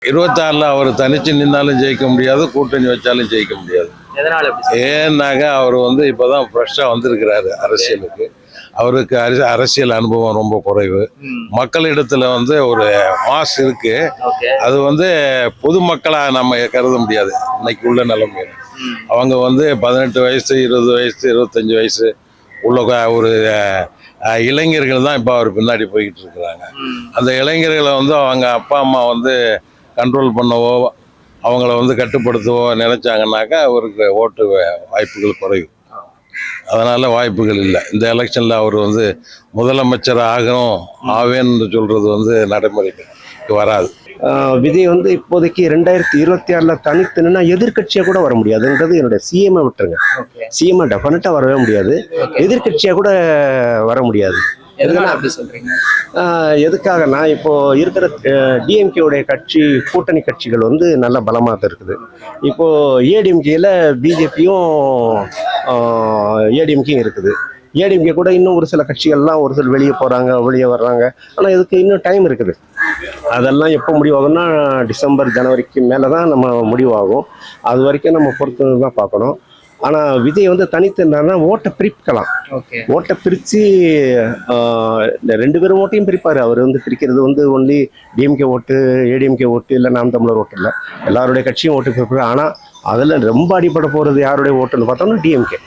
26ல் அவர் தனிச்சு நின்னாலும் ஜெயிக்க முடியாது, கூட்டணி வச்சாலும் ஜெயிக்க முடியாது. எதனால அப்படி சொல்றீங்க? ஏன்னாக்க அவர் இப்போதான் ஃப்ரெஷ்ஷாக வந்திருக்கிறாரு அரசியலுக்கு. அவருக்கு அரசியல் அனுபவம் ரொம்ப குறைவு. மக்களிடத்துல ஒரு மாஸ் இருக்கு. ஓகே. அது பொதுமக்களா நம்ம கருத முடியாது இன்னைக்கு உள்ள நிலைமையில. அவங்க 18 வயசு, 20 வயசு, 25 வயசு உள்ள ஒரு இளைஞர்கள் தான் இப்போ அவர் பின்னாடி போய்கிட்டு இருக்கிறாங்க. அந்த இளைஞர்களை அவங்க அப்பா அம்மா கண்ட்ரோல் பண்ணவோ அவங்கள கட்டுப்படுத்தவோ நினைச்சாங்கன்னாக்கா அவருக்கு ஓட்டு வாய்ப்புகள் குறைவு. அதனால வாய்ப்புகள் இல்லை. இந்த எலெக்ஷன்ல அவர் முதலமைச்சர் ஆவேன்னு சொல்றது நடைமுறைக்கு வராது. விஜய் இப்போதைக்கு 2026ல் தனித்து நின்னா எதிர்கட்சியாக கூட வர முடியாதுன்றது என்னுடைய சிஎம்ஐ விட்டுருங்க. சிஎம்ஐ டெஃபினட்டாக வரவே முடியாது, எதிர்கட்சியாக கூட வர முடியாது. எதுக்காகனா இப்போ இருக்கிற டிஎம்கேவுடைய கூட்டணி கட்சிகள் நல்ல பலமாக தான் இருக்குது. இப்போ ஏடிஎம்கேல பிஜேபியும் ஏடிஎம்கேயும் இருக்குது. ஏடிஎம்கே கூட இன்னும் ஒரு சில கட்சிகள்லாம் ஒரு சில வெளியே போகிறாங்க, வெளியே வர்றாங்க. ஆனால் இதுக்கு இன்னும் டைம் இருக்குது. அதெல்லாம் எப்போ முடிவாகும்னா டிசம்பர் ஜனவரிக்கு மேலே தான் நம்ம முடிவாகும். அது வரைக்கும் நம்ம பொறுத்து தான் பார்க்கணும். ஆனால் விஜய் தனித்து இருந்தாருன்னா ஓட்டை பிரிக்கலாம். ஓட்டை பிரித்து 2 பேரும் ஓட்டையும் பிரிப்பார். அவர் பிரிக்கிறது ஒன்லி டிஎம்கே ஓட்டு, ஏடிஎம்கே ஓட்டு, இல்லை நாம் தமிழர் ஓட்டு இல்லை, எல்லாருடைய கட்சியும் ஓட்டு பிரிப்பார். ஆனால் அதில் ரொம்ப அடிப்படை போகிறது யாருடைய ஓட்டுன்னு பார்த்தோம்னா டிஎம்கே.